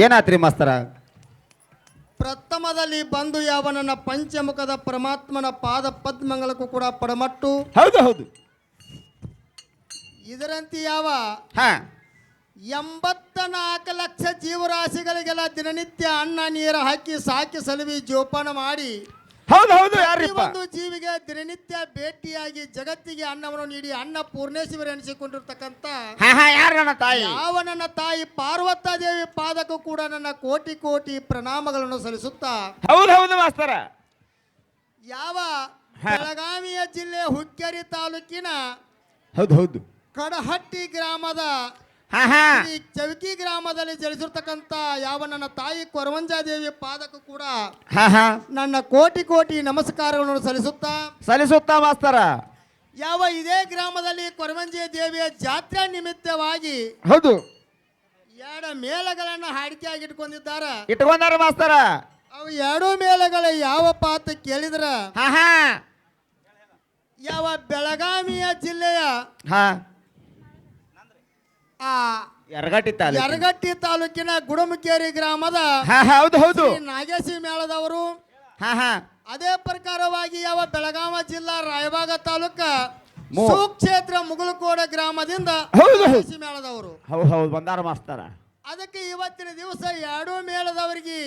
ಏನಾತ್ರಿ ಮಾಸ್ತರ? ಪ್ರಥಮದಲ್ಲಿ ಬಂದು ಯಾವ ನನ್ನ ಪಂಚಮುಖದ ಪರಮಾತ್ಮನ ಪಾದ ಪದ್ಮಂಗಳಕ್ಕೂ ಕೂಡ ಪಡಮಟ್ಟು. ಹೌದು ಹೌದು. ಇದರಂತೆ ಯಾವ ಹಾ 84 ಲಕ್ಷ ಜೀವರಾಶಿಗಳಿಗೆಲ್ಲ ದಿನನಿತ್ಯ ಅನ್ನ ನೀರು ಹಾಕಿ ಸಾಕಿ ಸಲುವಿ ಜೋಪಾನ ಮಾಡಿ ಹೌದು ಹೌದು. ಯಾರಿಪ್ಪ? ಒಂದು ಜೀವಿಗೆ ದಿನನಿತ್ಯ ಭೇಟಿಯಾಗಿ ಜಗತ್ತಿಗೆ ಅನ್ನವನ್ನು ನೀಡಿ ಅನ್ನ ಪೂರ್ಣೇಶ್ವರಿ ಅನಿಸಿಕೊಂಡಿರ್ತಕ್ಕಂಥ ಯಾರು ನನ್ನ ತಾಯಿ? ಯಾವ ನನ್ನ ತಾಯಿ ಪಾರ್ವತಾ ದೇವಿ ಪಾದಕ್ಕೂ ಕೂಡ ನನ್ನ ಕೋಟಿ ಕೋಟಿ ಪ್ರಣಾಮಗಳನ್ನು ಸಲ್ಲಿಸುತ್ತಾ. ಹೌದು ಹೌದು ಮಾಸ್ತರ. ಯಾವ ಬೆಳಗಾವಿಯ ಜಿಲ್ಲೆ ಹುಕ್ಕೇರಿ ತಾಲೂಕಿನ ಹೌದು ಹೌದು. ಕಡಹಟ್ಟಿ ಗ್ರಾಮದ ಈ ಚೌಕಿ ಗ್ರಾಮದಲ್ಲಿ ಜನಿಸಿರ್ತಕ್ಕಂಥ ಯಾವ ನನ್ನ ತಾಯಿ ಕೊರವಂಜಾದೇವಿ ಪಾದಕ್ಕೂ ಕೂಡ ನನ್ನ ಕೋಟಿ ಕೋಟಿ ನಮಸ್ಕಾರಗಳನ್ನು ಸಲ್ಲಿಸುತ್ತಾ ಮಾಸ್ತರ. ಯಾವ ಇದೇ ಗ್ರಾಮದಲ್ಲಿ ಕೊರವಂಜಿ ದೇವಿಯ ಜಾತ್ರೆ ನಿಮಿತ್ತವಾಗಿ ಹೌದು 2 ಮೇಳಗಳನ್ನು ಹಾಡಿಕೆಯಾಗಿ ಇಟ್ಕೊಂಡಾರ ಮಾಸ್ತರ. ಅವು 2 ಮೇಳಗಳ ಯಾವ ಪಾತ ಕೇಳಿದ್ರ ಯಾವ ಬೆಳಗಾವಿಯ ಜಿಲ್ಲೆಯ ಯರಗಟ್ಟಿ ತಾಲೂಕಿನ ಗುಡಮುಕೇರಿ ಗ್ರಾಮದ ಹೌದು ಹೌದು ನಾಗೇಶಿ ಮೇಳದವರು. ಅದೇ ಪ್ರಕಾರವಾಗಿ ಯಾವ ಬೆಳಗಾವಿ ಜಿಲ್ಲಾ ರಾಯಬಾಗ ತಾಲೂಕ ಸುಕ್ಷೇತ್ರ ಮುಗುಲಕೋಡ ಗ್ರಾಮದಿಂದ ನಾಗೇಶಿ ಮೇಳದವರು. ಹೌದು ಹೌದು ಬಂದಾರ ಮಾಸ್ತರ. ಅದಕ್ಕೆ ಇವತ್ತಿನ ದಿವಸ 2 ಮೇಳದವರಿಗೆ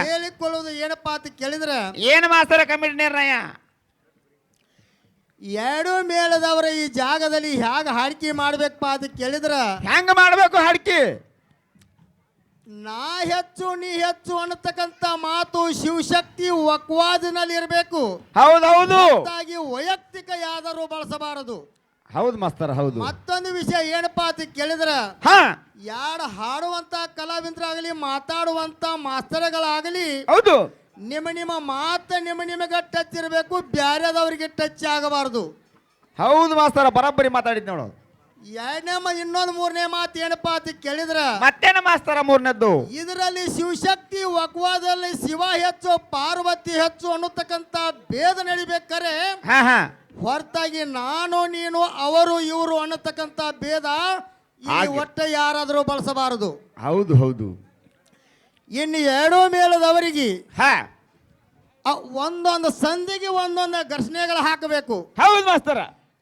ಹೇಳಿಕೊಳ್ಳುವುದು ಏನಪ್ಪಾ ಅಂತ ಕೇಳಿದ್ರ ಏನು ಮಾಸ್ತರ ಕಮಿಟಿ ನಿರ್ಣಯ? 2 ಮೇಳದವರ ಈ ಜಾಗದಲ್ಲಿ ಹೇಗೆ ಹಾಡಿಕೆ ಮಾಡ್ಬೇಕಪ್ಪ ಅಂತ ಕೇಳಿದ್ರ ಹೆಂಗ ಮಾಡ್ಬೇಕು ಹಾಡಿಕೆ? ನಾ ಹೆಚ್ಚು ನೀ ಹೆಚ್ಚು ಅನ್ನತಕ್ಕಂತ ಮಾತು ಶಿವಶಕ್ತಿ ವಕ್ವಾದಿನಲ್ಲಿ ಇರಬೇಕು. ಹೌದೌದು. ವೈಯಕ್ತಿಕ ಯಾದರೂ ಬಳಸಬಾರದು. ಹೌದು ಮಾಸ್ತರ. ಹೌದು. ಮತ್ತೊಂದು ವಿಷಯ ಏನಪ್ಪಾ ಅಂತ ಕೇಳಿದ್ರ ಯಾರು ಹಾಡುವಂತ ಕಲಾವಿದರಾಗಲಿ ಮಾತಾಡುವಂತ ಮಾಸ್ತರ್ಗಳಾಗಲಿ ಹೌದು ನಿಮ್ಮ ಮಾತು ನಿಮಗೆ ಟಚ್ ಇರಬೇಕು, ಬ್ಯಾರೆದವರಿಗೆ ಟಚ್ ಆಗಬಾರದು. ಹೌದು ಮಾಸ್ತರ ಬರಬ್ಬರಿ ಮಾತಾಡಿದ್ ನೋಡು. ಇನ್ನೊಂದು 3ನೇ ಮಾತು ಏನಪ್ಪಾ ಅಂತ ಕೇಳಿದ್ರ ಮತ್ತೇನ ಮಾಸ್ತರ 3ನೇದ್ದು? ಇದರಲ್ಲಿ ಶಿವಶಕ್ತಿ ವಕ್ವಾದಲ್ಲಿ ಶಿವ ಹೆಚ್ಚು ಪಾರ್ವತಿ ಹೆಚ್ಚು ಅನ್ನತಕ್ಕಂತ ಭೇದ ನಡಿಬೇಕಾರೆ ಹೊರತಾಗಿ ನಾನು ನೀನು ಅವರು ಇವರು ಅನ್ನತಕ್ಕಂತ ಭೇದ ಒಟ್ಟ ಯಾರಾದರೂ ಬಳಸಬಾರದು. ಹೌದು ಹೌದು. ಇನ್ನು 2 ಮೇಳದವರಿಗೆ ಒಂದೊಂದು ಸಂಧಿಗೆ ಒಂದೊಂದು ಘರ್ಷಣೆಗಳು ಹಾಕಬೇಕು. ಹೌದು ಮಾಸ್ತರ.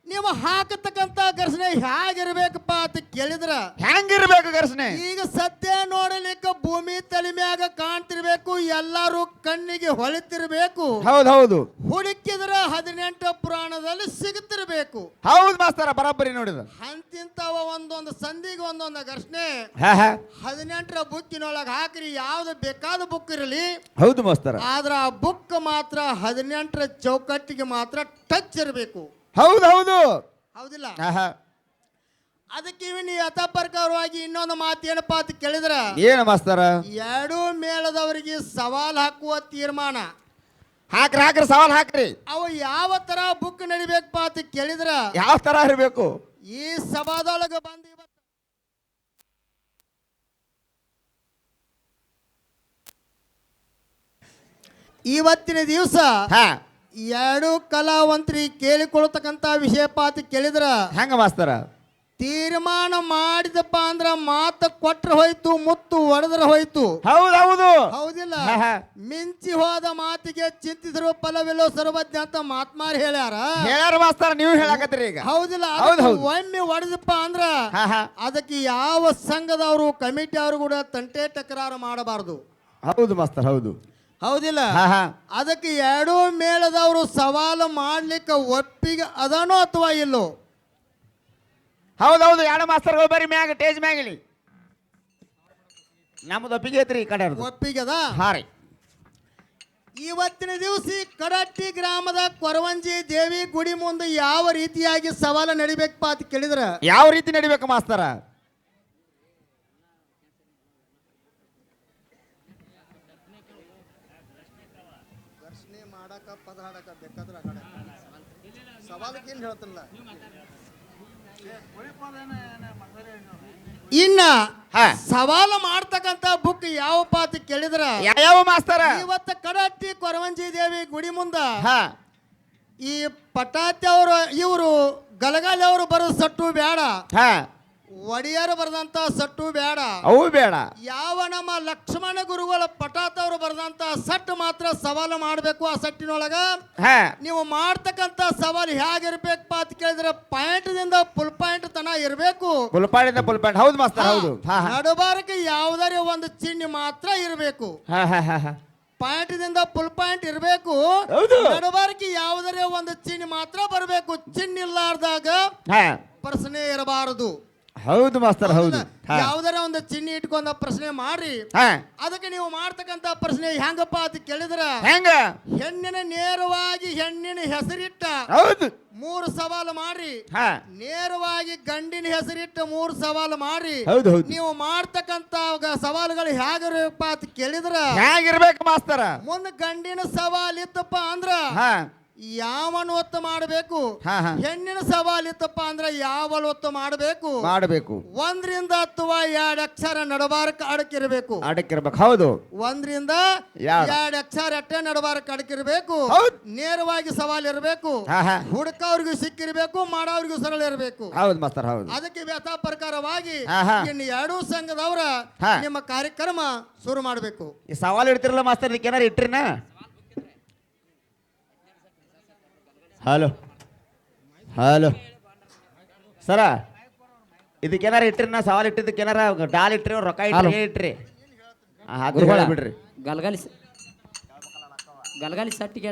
ನೀವು ಹಾಕತಕ್ಕಂತ ಘರ್ಷಣೆ ಹೇಗಿರ್ಬೇಕಪ್ಪ ಅಂತ ಕೇಳಿದ್ರ ಹೆಂಗಿರ್ಬೇಕು ಘರ್ಷಣೆ? ಈಗ ಸದ್ಯ ನೋಡಲಿಕ್ಕೆ ಭೂಮಿ ತಲೆ ಮ್ಯಾಗ ಕಾಣ್ತಿರ್ಬೇಕು, ಎಲ್ಲರೂ ಕಣ್ಣಿಗೆ ಹೊಳಿತಿರ್ಬೇಕು. ಹೌದು ಹೌದು. ಹುಡುಕಿದ್ರ 18 ಪುರಾಣದಲ್ಲಿ ಸಿಗುತ್ತಿರ್ಬೇಕು. ಹೌದು ಮಾಸ್ತರ ಬರಬ್ಬರಿ ನೋಡಿದ. ಅಂತಿಂತವ ಒಂದೊಂದು ಸಂಧಿಗೆ ಒಂದೊಂದು ಘರ್ಷಣೆ 18ರ ಬುಕ್ಕಿನೊಳಗೆ ಹಾಕ್ರಿ. ಯಾವ್ದು ಬೇಕಾದ ಬುಕ್ ಇರಲಿ. ಹೌದು ಮಾಸ್ತರ. ಆದ್ರ ಆ ಬುಕ್ ಮಾತ್ರ 18ರ ಚೌಕಟ್ಟಿಗೆ ಮಾತ್ರ ಟಚ್ ಇರಬೇಕು. ಹೌದು ಹೌದು. ಹೌದಿಲ್ಲ? ಅದಕ್ಕೆ ಇವನ್ ಯಥಾಪ್ರಕಾರವಾಗಿ ಇನ್ನೊಂದು ಮಾತು ಏನಪ್ಪಾ ಅಂತ ಕೇಳಿದ್ರ ಏನು ಮಾಸ್ತರ? 2 ಮೇಳದವರಿಗೆ ಸವಾಲ್ ಹಾಕುವ ತೀರ್ಮಾನ. ಹಾಕ್ರಿ ಸವಾಲ್ ಹಾಕ್ರಿ. ಅವು ಯಾವ ತರ ಬುಕ್ ನಡಿಬೇಕಪ್ಪ ಅಂತ ಕೇಳಿದ್ರ ಯಾವ ತರ ಇರಬೇಕು? ಈ ಸಭಾದೊಳಗೆ ಬಂದು ಇವತ್ತಿನ ದಿವಸ 2 ಕಲಾವಂತರಿ ಕೇಳಿಕೊಳ್ಳತಕ್ಕಂತ ವಿಷಯಪ್ಪ ಅಂತ ಕೇಳಿದ್ರ ಹೆಂಗ ಮಾಸ್ತರ? ತೀರ್ಮಾನ ಮಾಡಿದಪ್ಪ ಅಂದ್ರ ಮಾತು ಕೊಟ್ರ ಹೋಯ್ತು, ಮುತ್ತು ಒಡೆದ್ರ ಹೋಯ್ತು. ಹೌದು ಹೌದು. ಹೌದಿಲ್ಲ? ಮಿಂಚಿ ಹೋದ ಮಾತಿಗೆ ಚಿಂತಿಸಿರುವ ಫಲವಿಲ್ಲೋ ಸರ್ವಜ್ಞ ಅಂತ ಮಾತ್ಮಾರ್ ಹೇಳ್ಯಾರ ಮಾಸ್ತರ. ನೀವು ಹೇಳಕತ್ತೀರಿ ಈಗ. ಹೌದಿಲ್ಲ? ಒಮ್ಮೆ ಒಡೆದಪ್ಪ ಅಂದ್ರ ಅದಕ್ಕೆ ಯಾವ ಸಂಘದವರು ಕಮಿಟಿ ಅವರು ಕೂಡ ತಂಟೆ ತಕರಾರು ಮಾಡಬಾರದು. ಹೌದು ಮಾಸ್ತರ. ಹೌದು ಹೌದಿಲ್ಲ? ಅದಕ್ಕೆ 2 ಮೇಳದವರು ಸವಾಲು ಮಾಡ್ಲಿಕ್ಕೆ ಒಪ್ಪಿಗೆ ಅದನೋ ಅಥವಾ ಇಲ್ಲೋ? ಹೌದೌದು. 2 ಮಾಸ್ತರ್ಗಳು ಬರೀ ಮ್ಯಾಗ ಟೇಜ್ ಮ್ಯಾಗಲಿ ನಮ್ಮದು ಒಪ್ಪಿಗೆ ಐತ್ರಿ. ಈ ಕಡೆ ಒಪ್ಪಿಗೆದ. ರೀ ಇವತ್ತಿನ ದಿವಸ ಕಡಟ್ಟಿ ಗ್ರಾಮದ ಕೊರವಂಜಿ ದೇವಿ ಗುಡಿ ಮುಂದೆ ಯಾವ ರೀತಿಯಾಗಿ ಸವಾಲು ನಡಿಬೇಕಪ್ಪ ಅಂತ ಕೇಳಿದ್ರ ಯಾವ ರೀತಿ ನಡಿಬೇಕು ಮಾಸ್ತರ? ಇನ್ನ ಸವಾಲು ಮಾಡ್ತಕ್ಕಂತ ಬುಕ್ ಯಾವಪ್ಪ ಅಂತ ಕೇಳಿದ್ರ ಯಾವ ಮಾಸ್ತರ? ಇವತ್ತ ಕಡಟ್ಟಿ ಕೊರವಂಜಿ ದೇವಿ ಗುಡಿ ಮುಂದ ಈ ಪಟಾತಿ ಅವರು ಇವರು ಗಲಗಾಲಿ ಅವರು ಬರೋ ಸಟ್ಟು ಬೇಡ. ಒಡೆಯರು ಬರೆದಂತ ಸಟ್ಟು ಬೇಡ. ಅವು ಬೇಡ. ಯಾವ ನಮ್ಮ ಲಕ್ಷ್ಮಣ ಗುರುಗಳ ಪಟಾತವ್ರು ಬರೆದಂತ ಸಟ್ಟು ಮಾತ್ರ ಸವಾಲು ಮಾಡಬೇಕು. ಆ ಸಟ್ಟಿನೊಳಗ ಹಾ ನೀವು ಮಾಡ್ತಕ್ಕಂತ ಸವಾಲು ಹೇಗಿರ್ಬೇಕಪ್ಪ ಅಂತ ಕೇಳಿದ್ರೆ ಪಾಯಿಂಟ್ ದಿಂದ ಫುಲ್ ಪಾಯಿಂಟ್ ತನ ಇರಬೇಕು. ಫುಲ್ ಪಾಯಿಂಟ್ ಹೌದು ಮಾಸ್ತರ್ ಹೌದು. ಹಾ ಹಾ ನಡುಬಾರಕ್ಕೆ ಯಾವುದಾರ ಒಂದು ಚಿಹ್ನೆ ಮಾತ್ರ ಇರಬೇಕು. ಹಾ ಹಾ ಹಾ ಹಾ ಪಾಯಿಂಟ್ ದಿಂದ ಫುಲ್ ಪಾಯಿಂಟ್ ಇರಬೇಕು. ಹೌದು. ನಡುಬಾರಕ್ಕೆ ಯಾವುದಾರ ಒಂದು ಚಿಹ್ನೆ ಮಾತ್ರ ಬರಬೇಕು. ಚಿಹ್ನೆ ಇಲ್ಲಾರ್ದಾಗ ಹಾ ಪ್ರಶ್ನೆ ಇರಬಾರದು. ಹೌದು ಮಾಸ್ತರ್ ಹೌದು. ಹಾ ಯಾವ್ದಾರ ಒಂದು ಚಿಹ್ನೆ ಇಟ್ಕೊಂಡ ಪ್ರಶ್ನೆ ಮಾಡ್ರಿ. ಹಾ ಅದಕ್ಕೆ ನೀವು ಮಾಡ್ತಕ್ಕಂತ ಪ್ರಶ್ನೆ ಹೆಂಗಪ್ಪ ಅಂತ ಕೇಳಿದ್ರ ಹೆಂಗ ಹೆಣ್ಣಿನ ನೇರವಾಗಿ ಹೆಣ್ಣಿನ ಹೆಸರಿಟ್ಟ ಹೌದು 3 ಸವಾಲು ಮಾಡ್ರಿ. ಹಾ ನೇರವಾಗಿ ಗಂಡಿನ ಹೆಸರಿಟ್ಟ 3 ಸವಾಲು ಮಾಡ್ರಿ. ಹೌದು ಹೌದು. ನೀವು ಮಾಡ್ತಕ್ಕಂತ ಸವಾಲುಗಳು ಹೇಗಿರಪ್ಪ ಅಂತ ಕೇಳಿದ್ರ ಹೇಗಿರ್ಬೇಕು ಮಾಸ್ತರ? ಮುಂದೆ ಗಂಡಿನ ಸವಾಲ್ ಇತ್ತಪ್ಪ ಅಂದ್ರ ಹಾ ಯಾವನ್ ಒತ್ತು ಮಾಡಬೇಕು. ಹಾ ಹಾ ಹೆಣ್ಣಿನ ಸವಾಲ್ ಇತ್ತಪ್ಪ ಅಂದ್ರ ಯಾವ ಒತ್ತು ಮಾಡಬೇಕು. ಮಾಡಬೇಕು. 1 ರಿಂದ 2 ಅಕ್ಷರ ನಡಬಾರಕ ಅಡಕಿರ್ಬೇಕು. ಅಡಕಿರ್ಬೇಕು. ಹೌದು 1 ರಿಂದ 2 ಅಕ್ಷರ ಅಟ್ಟೆ ನಡಬಾರಕ ಅಡಕಿರ್ಬೇಕು. ಹೌದು. ನೇರವಾಗಿ ಸವಾಲ್ ಇರಬೇಕು. ಹಾ ಹಾ ಹುಡುಕವ್ರಿಗೂ ಸಿಕ್ಕಿರ್ಬೇಕು, ಮಾಡೋವ್ರಿಗೂ ಸರಳ ಇರಬೇಕು. ಹೌದು ಮಾಸ್ತರ್ ಹೌದು. ಅದಕ್ಕೆ ವ್ಯಥಾ ಪ್ರಕಾರವಾಗಿ ಹಾ ಹಾ ಇನ್ನು 2 ಸಂಘದವರ ಹಾ. ನಿಮ್ಮ ಕಾರ್ಯಕ್ರಮ ಶುರು ಮಾಡಬೇಕು. ಈ ಸವಾಲು ಇಡ್ತಿರಲ್ಲ ಮಾಸ್ತರ್, ಇದಕ್ಕೆ ಏನಾರು ಇಟ್ರಿನ? Hello hello sir, ಇದಕ್ಕೇನಾರ ಇಟ್ರಿನ? ಸವಾಲು ಇಟ್ಟಿದ್ದಕ್ಕೆ ಏನಾರ ಡಾಲ್ ಇಟ್ರಿ, ರೊಕ್ಕ ಇಟ್ರಿ, ಇಟ್ರಿ? ಬಿಡ್ರಿ. ಗಲಗಲಿ ಸಟ್ಟಿಗೆ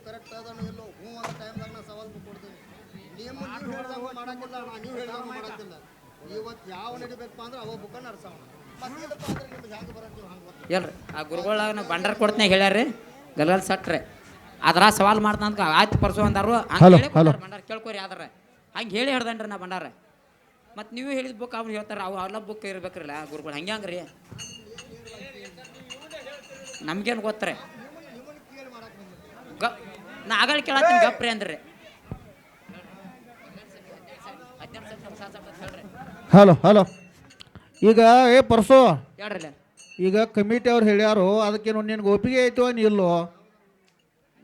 ಕರೆಕ್ಟ್ ಅದನ್ನು ಎಲ್ಲೋ ಹ್ಞೂ ಅಂತ ಟೈಮ್ದಾಗ ನಾ ಸವಾಲು ಬುಕ್ ಕೊಡ್ತೀನಿ. ನೀವು ಹೇಳ್ದಂಗ ಮಾಡಂಗಿಲ್ಲ, ನೀವು ಹೇಳ್ದಂಗ ಮಾಡಂಗಿಲ್ಲ. ಇವತ್ತು ಯಾವ ನಡಿಬೇಕಪ್ಪ ಅಂದ್ರೆ ಅವ ಬುಕ್ಕ ನಡ್ಸೋಣ. ಹೇಳ್ರಿ ಆ ಗುರುಗಳಾಗ ನಾವು ಬಂಡಾರ ಕೊಡ್ತನಾಗ ಹೇಳ್ಯಾರಿ ಗಲಗಲ್ ಸಟ್ರೆ ಅದ್ರ ಸವಾಲು ಮಾಡ್ತಾನ ಆಯ್ತು ಪರ್ಸು ಅಂದಾರು. ಬಂಡಾರ ಕೇಳ್ಕೊರಿ ಆದ್ರ ಹಂಗೆ ಹೇಳಿ ಹೇಳ್ದನ್ರಿ ನಾ ಬಂಡಾರ. ಮತ್ತು ನೀವು ಹೇಳಿದ ಬುಕ್ ಅವ್ನು ಹೇಳ್ತಾರೆ, ಅವು ಎಲ್ಲ ಬುಕ್ ಇರ್ಬೇಕ್ರಲ್ಲ ಗುರುಗಳು. ಹಂಗ್ರಿ ನಮ್ಗೇನು ಗೊತ್ತರೆ ನಾ ಆಗಳ ಕೇಳತ್ತೀನಿ ಗಪ್ರಿ ಅಂದ್ರಿ. ಹಲೋ ಹಲೋ ಈಗ ಪರ್ಸು ಹೇಳ್ರಿ ಈಗ ಕಮಿಟಿ ಅವ್ರು ಹೇಳ್ಯಾರು, ಅದಕ್ಕೇನು ನಿನ್ಗೆ ಒಪ್ಪಿಗೆ ಆಯ್ತು ಅನ್ ಇಲ್ಲೋ?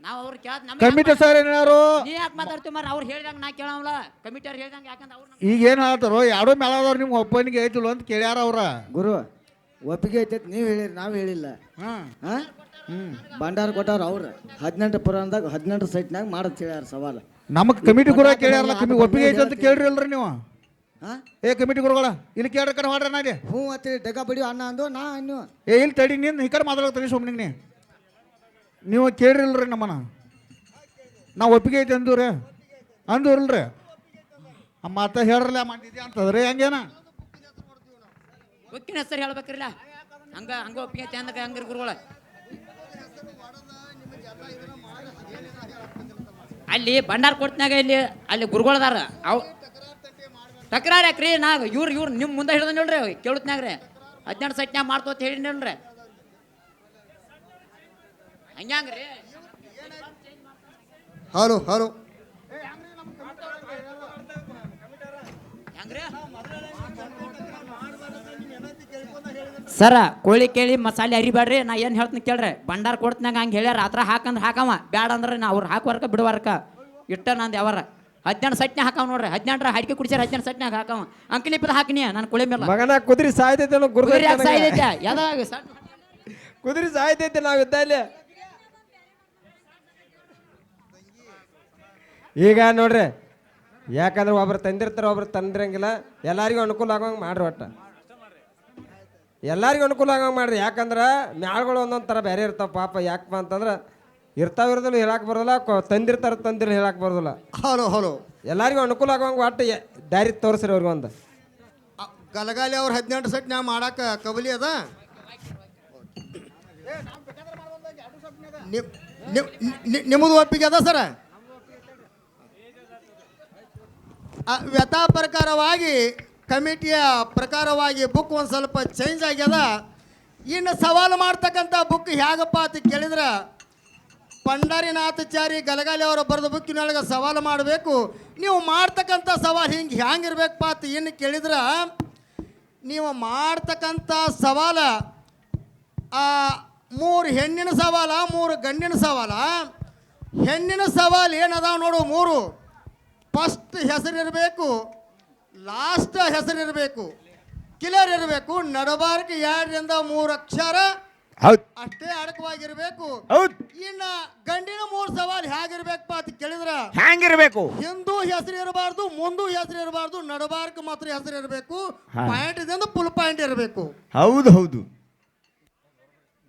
ನಾವು ಅವ್ರು ಕಮಿಟಿ ಸರ್ ಏನಾರು ನೀ ಯಾಕೆ ಮಾತಾಡ್ತೀವಿ ಮಾರ? ಅವ್ರು ಹೇಳ್ದಂಗೆ ನಾ ಕೇಳವಲ್ಲ, ಕಮಿಟಿ ಅವ್ರು ಹೇಳ್ದಂಗೆ. ಯಾಕಂದ್ರೆ ಅವ್ರು ಈಗ ಏನು ಹೇಳ್ತಾರೋ ಎರಡೂ ಮೇಳದವ್ರು ನಿಮ್ಗೆ ಒಪ್ಪನಿಗೆ ಆಯ್ತಿಲ್ಲ ಅಂತ ಕೇಳ್ಯಾರ ಅವ್ರ. ಗುರು ಒಪ್ಪಿಗೆ ಐತೈತಿ ನೀವು ಹೇಳಿರಿ, ನಾವು ಹೇಳಿಲ್ಲ. ಭಂಡಾರ ಕೊಟ್ಟವ್ರು ಅವ್ರು 18 ಪುರಾಣದಾಗ 18 ಸೈಟ್ನಾಗ ಮಾಡತ್ ಹೇಳ್ಯಾರ ಸವಾಲು. ನಮಗೆ ಕಮಿಟಿ ಗುರು ಕೇಳ್ಯಾರಲ್ಲ, ಒಪ್ಪಿಗೆ ಐತೆ ಅಂತ ಕೇಳ್ರಿ ಅಲ್ರಿ ನೀವು? ಕಮಿಟಿ ಗುರುಗಳ ಇಲ್ಲಿ ಕೇಳ್ರ ಕಡೆ ಮಾಡ್ರಿ. ನಾಳೆ ಹ್ಞೂ ಅತ್ತಿ ಡಗ ಬಡಿ ಅಣ್ಣ ಅಂದು ನಾ ಅನ್ನು ಇಲ್ಲಿ ತಡಿ, ನೀನು ಈ ಕಡೆ ಮಾತಾಡ್ತೀನಿ ಸುಮ್ಮನೆ. ನೀವು ಕೇಳ್ರಿಲ್ರಿ ನಮ್ಮನ್ನ? ನಾವು ಒಪ್ಪಿಗೆ ಐತೆ ಅಂದೂರಿ ಅಂದೂರಲ್ರಿ? ಮತ್ತೆ ಹೇಳ್ರಲ್ಲ ಮಾಡಿದ್ಯಾ ಅಂತದ್ರಿ ಹಂಗೇನ? ಒಕ್ಕಿನ ಹೆಸರು ಹೇಳ್ಬೇಕ್ರಿಲ್ಲ, ಹಂಗ ಒಪ್ಪಿಗೆ ಐತೆ ಅಂದಾಗ ಹಂಗ್ರಿ ಗುರುಗಳ. ಅಲ್ಲಿ ಭಂಡಾರ ಕೊಡ್ತನಾಗ ಅಲ್ಲಿ ಗುರುಗಳದಾರ, ಅವು ತಕರಾರು ಯಾಕ್ರಿ? ನಾ ಇವ್ರು ನಿಮ್ಮ ಮುಂದೆ ಹಿಡ್ದ ನೋಡ್ರಿ ಕೇಳುತ್ನಾಗ್ರಿ 18 ಸೈಟ್ನ್ಯಾಗ ಮಾಡ್ತೋತ ಹೇಳಿನಲ್ರಿ. ಹಂಗ್ರಿ ಹಲೋ ಹಲೋ ಹೆಂಗ್ರಿ ಸರ? ಕೋಳಿ ಕೇಳಿ ಮಸಾಲೆ ಅರಿಬೇಡ್ರಿ. ನಾ ಏನು ಹೇಳ್ತೀನಿ ಕೇಳ್ರಿ. ಭಂಡಾರ ಕೊಡ್ತನಾಗ ಹಂಗೆ ಹೇಳ್ಯಾರ, ಆ ಥರ ಹಾಕಂದ್ರೆ ಹಾಕವ, ಬ್ಯಾಡ ಅಂದ್ರೆ ನಾ ಅವ್ರು ಹಾಕುವರ್ಕ ಬಿಡುವರ್ಕ ಇಟ್ಟ ನಂದು ಯಾವಾರ 18 ಸೈಟ್ನ್ಯಾಗ ಹಾಕವ್ ನೋಡ್ರಿ. 18 ಅಡಿಕೆ ಕುಡಿಸ್ಯಾರ 18 ಸೈಟ್ನ್ಯಾಗ ಹಾಕವ. ಅಂಕಲಿಪ್ಪದ ಹಾಕಿನಿ ನಾನು ಕುಳಿ ಮೇಲೆ. ಮಗನ ಕುದುರೆ ಸಾಯ್ತೈತೆ ಕುದುರೆ ಸಾಯ್ತೈತೆ ನಾವು ಇದ್ದಲ್ಲಿ. ಈಗ ನೋಡ್ರಿ, ಯಾಕಂದ್ರೆ ಒಬ್ರು ತಂದಿರ್ತಾರೆ, ಒಬ್ರು ತಂದಿರಂಗಿಲ್ಲ. ಎಲ್ಲರಿಗೂ ಅನುಕೂಲ ಆಗೋಂಗೆ ಮಾಡ್ರಿ, ಒಟ್ಟು ಎಲ್ಲರಿಗೂ ಅನುಕೂಲ ಆಗೋಂಗೆ ಮಾಡ್ರಿ. ಯಾಕಂದ್ರೆ ಮ್ಯಾಳ್ಗಳು ಒಂದೊಂದು ಥರ ಬೇರೆ ಇರ್ತಾವ ಪಾಪ. ಯಾಕಪ್ಪ ಅಂತಂದ್ರೆ ಇರ್ತಾವಿರೋದಿಲ್ಲ ಹೇಳಕ್ಕೆ ಬರೋದಿಲ್ಲ, ತಂದಿರ ಹೇಳಕ್ಕೆ ಬರೋದಿಲ್ಲ. ಹಲೋ ಹಲೋ ಎಲ್ಲರಿಗೂ ಅನುಕೂಲ ಆಗೋಂಗೆ ಒಟ್ಟು ದಾರಿ ತೋರಿಸ್ರಿ ಅವ್ರಿಗೆ ಒಂದು. ಗಲಗಾಲಿ ಅವ್ರು 18 ಸೆಟ್ನ್ಯಾಗ ಮಾಡಾಕ ಕಬಲಿ ಅದ. ನಿಮ್ಮದು ಒಪ್ಪಿಗೆ ಅದ ಸರ? ವ್ಯಥಾ ಪ್ರಕಾರವಾಗಿ ಕಮಿಟಿಯ ಪ್ರಕಾರವಾಗಿ ಬುಕ್ ಒಂದು ಸ್ವಲ್ಪ ಚೇಂಜ್ ಆಗ್ಯದ. ಇನ್ನು ಸವಾಲು ಮಾಡ್ತಕ್ಕಂಥ ಬುಕ್ ಹೇಗಪ್ಪ ಅಂತ ಕೇಳಿದ್ರೆ ಪಂಡರಿನಾಥಾಚಾರಿ ಗಲಗಾಲಿ ಅವರ ಬರೆದ ಬುಕ್ಕಿನೊಳಗೆ ಸವಾಲು ಮಾಡಬೇಕು. ನೀವು ಮಾಡ್ತಕ್ಕಂಥ ಸವಾಲು ಹ್ಯಾಂಗಿರ್ಬೇಕಪ್ಪ ಅಂತ ಇನ್ನು ಕೇಳಿದ್ರೆ ನೀವು ಮಾಡ್ತಕ್ಕಂಥ ಸವಾಲ 3 ಹೆಣ್ಣಿನ ಸವಾಲ 3 ಗಂಡಿನ ಸವಾಲ. ಹೆಣ್ಣಿನ ಸವಾಲು ಏನದಾವ ನೋಡು 3. ಫಸ್ಟ್ ಹೆಸರಿರಬೇಕು, ಲಾಸ್ಟ್ ಹೆಸರಿರಬೇಕು, ಕಿಲರ್ ಇರಬೇಕು, ನಡಬಾರಕ 2 ರಿಂದ 3 ಅಕ್ಷರ ಹೌದು ಅಷ್ಟೇ ಅಡಕವಾಗಿರ್ಬೇಕು. ಹೌದು. ಇನ್ನ ಗಂಡಿನ 3 ಸವಾಲು ಹೇಗಿರ್ಬೇಕಪ್ಪ ಅಂತ ಕೇಳಿದ್ರ ಹ್ಯಾಂಗಿರ್ಬೇಕು? ಹಿಂದೂ ಹೆಸರು ಇರಬಾರ್ದು, ಮುಂದೂ ಹೆಸರು ಇರಬಾರ್ದು, ನಡಬಾರಕ ಮಾತ್ರ ಹೆಸರು ಇರಬೇಕು. ಪಾಯಿಂಟ್ ಇದರಿಂದ ಫುಲ್ ಪಾಯಿಂಟ್ ಇರಬೇಕು. ಹೌದು ಹೌದು,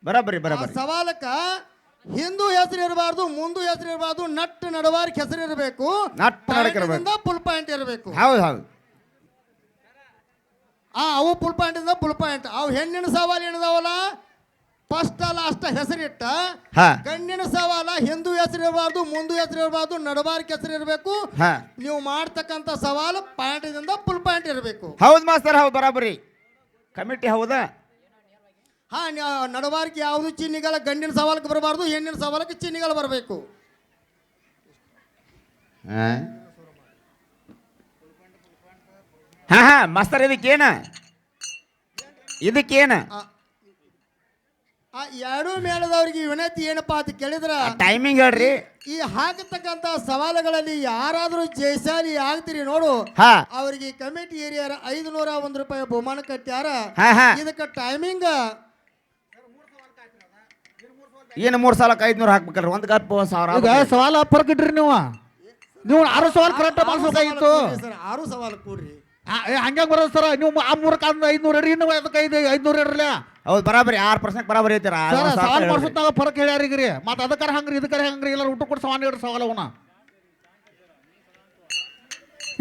ಬರಾಬರಿ ಬರಾಬರಿ. ಸವಾಲಕ್ಕ ಹಿಂದೂ ಹೆಸರು ಇರಬಾರ್ದು, ಮುಂದೂ ಹೆಸರು ಇರಬಾರ್ದು, ನಟ್ ನಡಬಾರಕ ಹೆಸರು ಇರಬೇಕು, ಫುಲ್ ಪಾಯಿಂಟ್ ಇರಬೇಕು. ಹೌದು ಹೌದು. ಅವು ಫುಲ್ ಪಾಯಿಂಟ್ ಇಂದ ಫುಲ್ ಪಾಯಿಂಟ್. ಅವು ಹೆಣ್ಣಿನ ಸವಾಲು ಏನದಾವಲ್ಲ ಫಸ್ಟ್ ಲಾಸ್ಟ್ ಹೆಸರಿಟ್ಟ. ಗಂಡಿನ ಸವಾಲ ಹಿಂದೂ ಹೆಸರು ಇರಬಾರ್ದು, ಮುಂದೂ ಹೆಸರು ಇರಬಾರ್ದು, ನಡಬಾರಕ ಹೆಸರು ಇರಬೇಕು. ನೀವು ಮಾಡ್ತಕ್ಕಂಥ ಸವಾಲು ಪಾಯಿಂಟ್ ಇಂದ ಫುಲ್ ಪಾಯಿಂಟ್ ಇರಬೇಕು. ಹೌದು ಮಾಸ್ತರ್, ಹೌದು ಬರಾಬರಿ. ಕಮಿಟಿ ಹೌದಾ? ನಡಬಾರಕ ಯಾವುದು ಚಿಹ್ನೆಗಳ ಗಂಡಿನ ಸವಾಲಕ್ಕೆ ಬರಬಾರ್ದು, ಹೆಣ್ಣಿನ ಸವಾಲಕ್ಕೆ ಚಿಹ್ನೆಗಳು ಬರಬೇಕು. ಮಾಸ್ತರ್ ಇದಕ್ಕೇನ ಎರಡೂ ಮೇಳದವ್ರಿಗೆ ವಿನಂತಿ ಏನಪ್ಪಾ ಅಂತ ಕೇಳಿದ್ರ ಟೈಮಿಂಗ್ ಹೇಳ್ರಿ. ಈ ಹಾಕತಕ್ಕಂತ ಸವಾಲುಗಳಲ್ಲಿ ಯಾರಾದ್ರೂ ಜಯಶಾಲಿ ಆಗ್ತೀರಿ ನೋಡು, ಅವರಿಗೆ ಕಮಿಟಿ ಏರಿಯಾರ 501 ರೂಪಾಯಿ ಬಹುಮಾನ ಕಟ್ಟ್ಯಾರ. ಇದಕ್ಕ ಟೈಮಿಂಗ್ ಏನು 3 ಸಾಲಕ್ಕೆ 500 ಹಾಕ್ಬೇಕಲ್ರಿ? ಒಂದು ಗಪ್ಪ 1000 ಸವಾಲ ಫರ್ಕ್ ಇಡ್ರಿ ನೀವು 6 ಸವಾಲ್ ಕರೆಕ್ಟ್ ಮಾಡಿಸ್ಬೇಕಾಗಿತ್ತು. 6 ಸವಾಲು ಕೂಡ್ರಿ. ಹಂಗೆ ಬರೋದು ಸರ್. ನೀವು ಆ 3 500 ಇಡ್ರಿ, ಇನ್ನು ಅದಕ್ಕೆ 500 ಇಡ್ರಲ್ಲ. ಹೌದು ಬರಾಬರಿ. 6% ಬರಾಬರಿ ಐತಿರ. ಸವಾಲ್ ಮಾಡಿಸುತ್ತಾಗ ಫರ್ಕ್ ಹೇಳ್ಯಾರಿಗ್ರಿ. ಮತ್ತೆ ಅದಕ್ಕಾರ ಹಂಗ್ರಿ ಇದಕ್ಕಾರ ಹಂಗ್ರಿ ಎಲ್ಲ ಊಟ ಕೊಟ್ಟು ಸವಾಲ್ ಇಡ್ರಿ ಸವಾಲ ಅವನ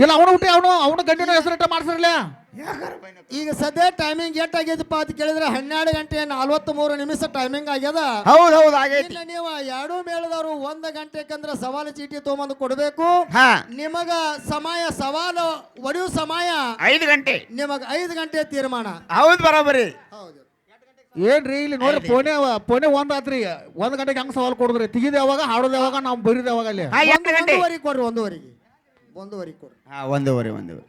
ಇಲ್ಲ ಅವನು ಊಟ ಅವನು ಗಂಡಿನ ಹೆಸರಿಟ್ಟ ಮಾಡ್ಸಿರ್ಲ. ಈಗ ಸದ್ಯ ಟೈಮಿಂಗ್ ಎಷ್ಟಾಗ್ಯದಪ್ಪ ಅಂತ ಕೇಳಿದ್ರೆ 12 ಗಂಟೆ 43 ನಿಮಿಷ ಟೈಮಿಂಗ್ ಆಗ್ಯದ. ಹೌದು ಹೌದು ಆಗೈತಿ. ನೀವು ಎರಡೂ ಮೇಳದವರು 1 ಗಂಟೆಕಂದ್ರ ಸವಾಲು ಚೀಟಿ ತಗೊಂಬಂದು ಕೊಡಬೇಕು. ನಿಮಗ ಸಮಯ ಸವಾಲು ಒಡೆಯುವ ಸಮಯ 5 ಗಂಟೆ. ನಿಮಗ 5 ಗಂಟೆ ತೀರ್ಮಾನ. ಹೌದು ಬರಾಬರಿ. ಹೌದು. ಏನ್ರಿ ಇಲ್ಲಿ ನೋಡ್ರಿ ಪೋನೆ 1 ಆತ್ರಿ. 1 ಗಂಟೆಗೆ ಹಂಗ ಸವಾಲ್ ಕೊಡಿದ್ರಿ. ತೆಗಿದ ಯಾವಾಗ ಹಾಡೋದು ಯಾವಾಗ ನಾವು ಬರೀದ ಯಾವಾಗ ಅಲ್ಲಿ 1 ಗಂಟೆ ಕೊಡ್ರಿ. 1 ಕೊಡ್ರಿ. 1:15